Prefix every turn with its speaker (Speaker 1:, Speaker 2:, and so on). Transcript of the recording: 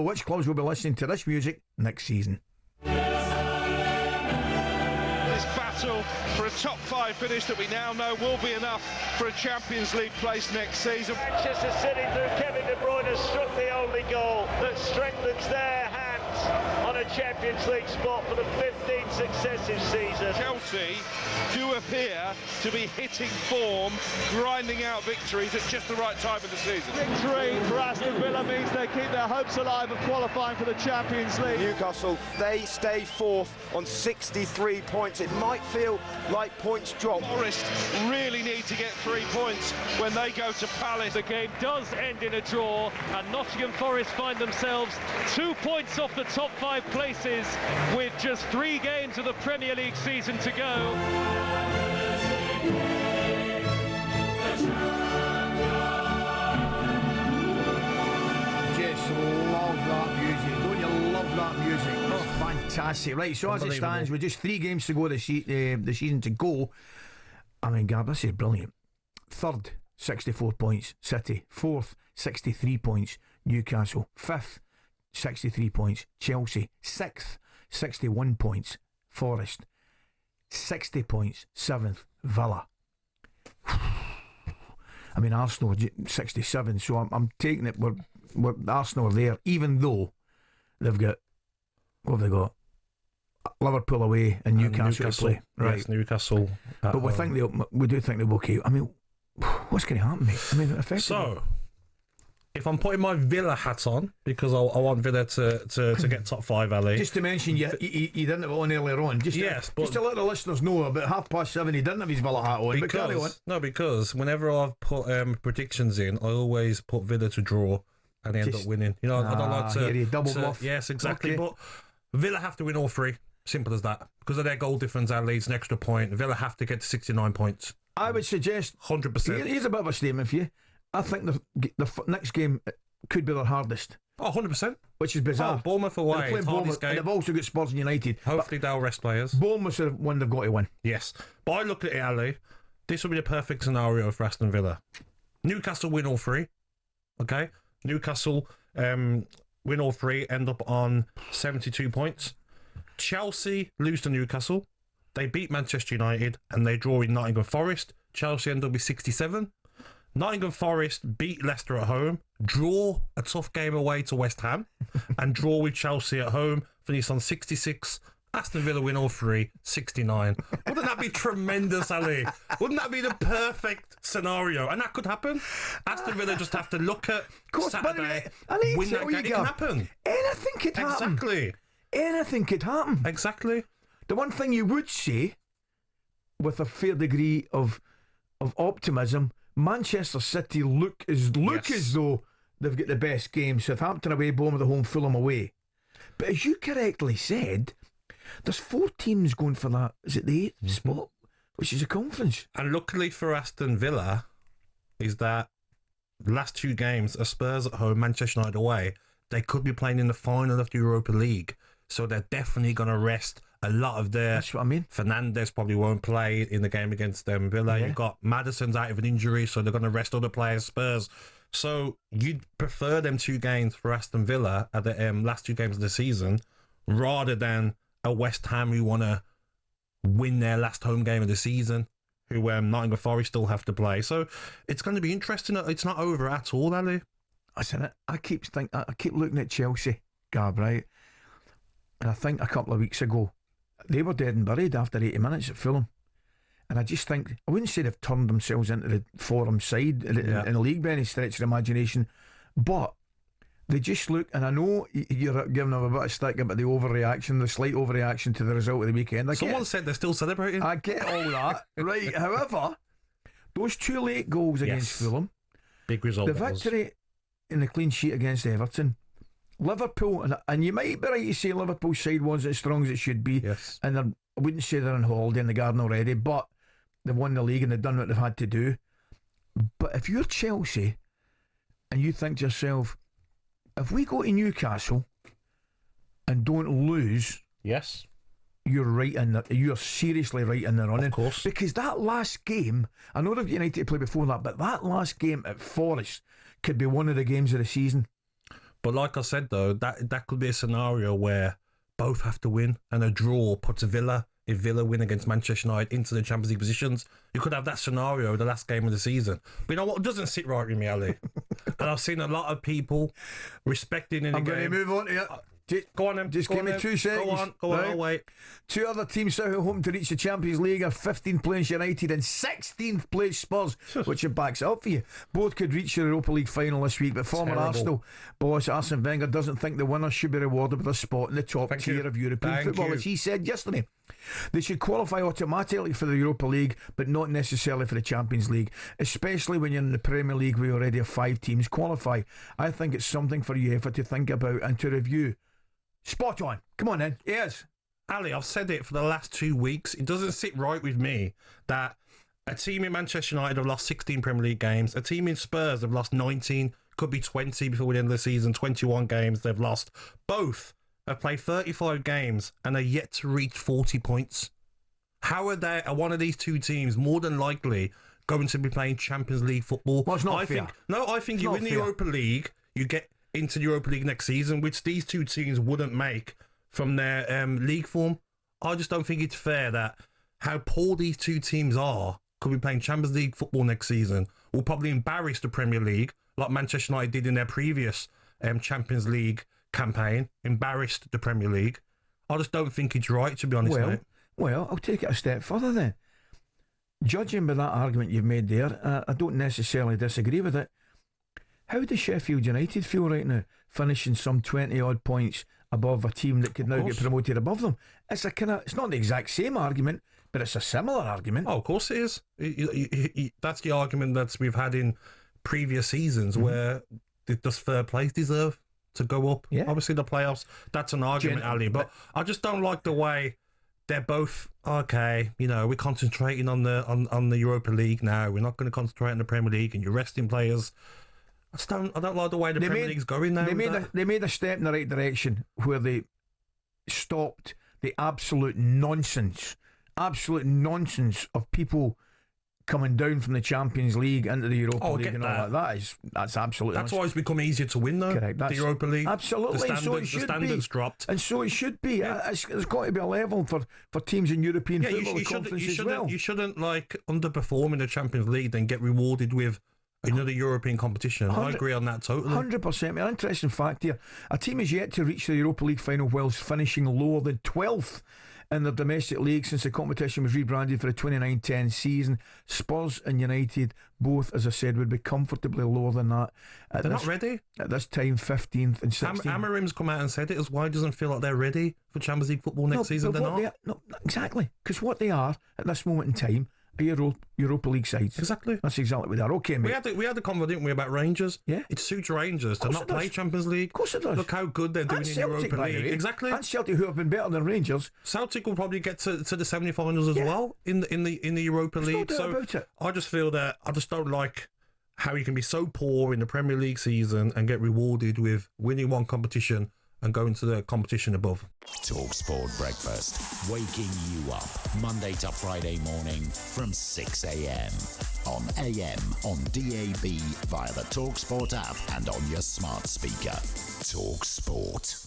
Speaker 1: which clubs will be listening to this music next season.
Speaker 2: This battle for a top 5 finish that we now know will be enough for a Champions League place next season.
Speaker 3: Manchester City through Kevin De Bruyne has struck the only goal that strengthens their hands on a Champions League spot for the 15th successive season.
Speaker 2: Chelsea do appear to be hitting form, grinding out victories at just the right time of the season.
Speaker 4: Victory for Aston Villa means they keep their hopes alive of qualifying for the Champions League.
Speaker 5: Newcastle, they stay fourth on 63 points. It might feel like points drop.
Speaker 2: Forest really need to get 3 points when they go to Palace.
Speaker 6: The game does end in a draw, and Nottingham Forest find themselves 2 points off the top 5 places with just 3 games of the Premier League season to go.
Speaker 1: Just love that music. Don't you love that music? Oh, fantastic. Right, so as it stands, with just 3 games to go the season to go, I mean, Gab, this is brilliant. Third, 64 points, City. Fourth, 63 points, Newcastle. Fifth, 63 points, Chelsea. Sixth, 61 points, Forest. 60 points, 7th, Villa. I mean, Arsenal are 67, so I'm taking it we're Arsenal are there, even though they've got, what have they got? Liverpool away and Newcastle to play. Right,
Speaker 7: yes, Newcastle.
Speaker 1: But we do think they'll be okay. I mean, what's going to happen, mate? I mean, effectively.
Speaker 7: So, if I'm putting my Villa hat on, because I want Villa to get top 5, Ali.
Speaker 1: Just to mention, you didn't have it on earlier on. Just to let the listeners know, about 7:30 he didn't have his Villa hat on. But carry on.
Speaker 7: No, because whenever I've put predictions in, I always put Villa to draw and they end up winning. You know, I don't like to
Speaker 1: double bluff.
Speaker 7: Yes, exactly.
Speaker 1: Okay.
Speaker 7: But Villa have to win all 3. Simple as that. Because of their goal difference, that leads an extra point. Villa have to get to 69 points.
Speaker 1: I would suggest
Speaker 7: 100%.
Speaker 1: Here's a bit of a statement for you. I think the next game could be their hardest.
Speaker 7: Oh, 100%.
Speaker 1: Which is bizarre.
Speaker 7: Bournemouth away.
Speaker 1: They're playing Bournemouth, and they've also got Spurs and United.
Speaker 7: Hopefully they'll rest players.
Speaker 1: Bournemouth are the one they've got to win.
Speaker 7: Yes. But I look at it, Ali. This would be the perfect scenario for Aston Villa. Newcastle win all 3. Okay? Newcastle win all 3, end up on 72 points. Chelsea lose to Newcastle. They beat Manchester United and they draw in Nottingham Forest. Chelsea end up with 67. Nottingham Forest beat Leicester at home, draw a tough game away to West Ham, and draw with Chelsea at home, finish on 66. Aston Villa win all 3, 69. Wouldn't that be tremendous, Ali? Wouldn't that be the perfect scenario? And that could happen. Aston Villa just have to look at Saturday, win that game. It can happen.
Speaker 1: Anything could happen.
Speaker 7: Exactly.
Speaker 1: Anything could happen.
Speaker 7: Exactly.
Speaker 1: The one thing you would say, with a fair degree of optimism, Manchester City look as though they've got the best game. Southampton away, Bournemouth at home, Fulham away. But as you correctly said, there's 4 teams going for that. Is it the 8th spot, which is a conference?
Speaker 7: And luckily for Aston Villa, is that the last 2 games are Spurs at home, Manchester United away. They could be playing in the final of the Europa League, so they're definitely going to rest a lot of their...
Speaker 1: That's what I mean.
Speaker 7: Fernandes probably won't play in the game against Villa.
Speaker 1: Yeah.
Speaker 7: You've got Maddison's out of an injury, so they're going to rest other players, Spurs. So you'd prefer them 2 games for Aston Villa at the last 2 games of the season, rather than a West Ham who want to win their last home game of the season, who Nottingham Forest still have to play. So it's going to be interesting. It's not over at all, Ali.
Speaker 1: I keep looking at Chelsea, Gab, right? And I think a couple of weeks ago, they were dead and buried after 80 minutes at Fulham. And I just think, I wouldn't say they've turned themselves into the forum side in the league by any stretch of the imagination, but they just look, and I know you're giving them a bit of stick about the overreaction, the slight overreaction to the result of the weekend.
Speaker 7: Someone said they're still celebrating.
Speaker 1: I get all that, right? However, those 2 late goals against Fulham,
Speaker 7: big result.
Speaker 1: The victory in the clean sheet against Everton, Liverpool, and you might be right to say Liverpool's side wasn't as strong as it should be.
Speaker 7: Yes.
Speaker 1: And I wouldn't say they're on holiday in the garden already, but they've won the league and they've done what they've had to do. But if you're Chelsea and you think to yourself, if we go to Newcastle and don't lose,
Speaker 7: yes,
Speaker 1: you're seriously right in the running.
Speaker 7: Of course.
Speaker 1: Because that last game, I know they've United to play before that, but that last game at Forest could be one of the games of the season.
Speaker 7: But like I said, though, that could be a scenario where both have to win, and a draw puts if Villa win against Manchester United into the Champions League positions. You could have that scenario the last game of the season. But you know what? It doesn't sit right with me, Ali. And I've seen a lot of people respecting in the game.
Speaker 1: I'm going to move on to it.
Speaker 7: Go on, then.
Speaker 1: Just give me 2 seconds.
Speaker 7: Go on,
Speaker 1: right?
Speaker 7: I'll wait.
Speaker 1: 2 other teams still home to reach the Champions League are 15th place United and 16th place Spurs, which it backs it up for you. Both could reach the Europa League final this week, but former Arsenal boss Arsene Wenger doesn't think the winners should be rewarded with a spot in the top tier of European football, as he said yesterday. They should qualify automatically for the Europa League, but not necessarily for the Champions League, especially when you're in the Premier League where you already have 5 teams qualify. I think it's something for UEFA to think about and to review. Spot on. Come on then. Yes.
Speaker 7: Ali, I've said it for the last 2 weeks. It doesn't sit right with me that a team in Manchester United have lost 16 Premier League games. A team in Spurs have lost 19, could be 20 before the end of the season, 21 games they've lost. Both have played 35 games and are yet to reach 40 points. How are one of these 2 teams more than likely going to be playing Champions League football?
Speaker 1: Well, it's not fair.
Speaker 7: I think you win the Europa League, you get into the Europa League next season, which these 2 teams wouldn't make from their league form. I just don't think it's fair that how poor these 2 teams are could be playing Champions League football next season will probably embarrass the Premier League like Manchester United did in their previous Champions League campaign, embarrassed the Premier League. I just don't think it's right, to be honest, mate.
Speaker 1: Well, I'll take it a step further then. Judging by that argument you've made there, I don't necessarily disagree with it. How does Sheffield United feel right now, finishing some 20-odd points above a team that could now get promoted above them? It's not the exact same argument, but it's a similar argument.
Speaker 7: Oh, of course it is. That's the argument that we've had in previous seasons where does third place deserve to go up?
Speaker 1: Yeah.
Speaker 7: Obviously, the playoffs, that's an argument, Ali. But I just don't like the way they're both, okay, we're concentrating on the Europa League now. We're not going to concentrate on the Premier League, and you're resting players. I don't like the way the Premier League's going now.
Speaker 1: They made a step in the right direction where they stopped the absolute nonsense of people coming down from the Champions League into the Europa League and all that. That's absolutely.
Speaker 7: That's why it's become easier to win, though.
Speaker 1: Correct.
Speaker 7: The Europa League.
Speaker 1: Absolutely.
Speaker 7: The standards dropped,
Speaker 1: and so it should be. Yeah. There's got to be a level for teams in European football.
Speaker 7: You shouldn't underperform in the Champions League, then get rewarded with another European competition. I agree on that totally.
Speaker 1: 100%. An interesting fact here: a team is yet to reach the Europa League final whilst finishing lower than 12th in the domestic league since the competition was rebranded for the 29-10 season. Spurs and United both, as I said, would be comfortably lower than that.
Speaker 7: They're not ready
Speaker 1: at this time. 15th and 16th.
Speaker 7: Amarim's come out and said it as well. He doesn't feel like they're ready for Champions League football next season. They're not.
Speaker 1: No, exactly, because what they are at this moment in time are Europa League sides.
Speaker 7: Exactly.
Speaker 1: That's exactly what they are. Okay, mate.
Speaker 7: We had the convo, didn't we, about Rangers?
Speaker 1: Yeah.
Speaker 7: It suits Rangers to not play Champions League.
Speaker 1: Of course it does.
Speaker 7: Look how good they're doing in the Europa League. Exactly.
Speaker 1: And Celtic, who have been better than Rangers.
Speaker 7: Celtic will probably get to the semi-finals as well in the Europa League.
Speaker 1: No doubt about it.
Speaker 7: I just feel that I just don't like how you can be so poor in the Premier League season and get rewarded with winning one competition and going to the competition above.
Speaker 8: talkSPORT Breakfast, waking you up Monday to Friday morning from 6 a.m. on AM, on DAB, via the talkSPORT app and on your smart speaker. talkSPORT.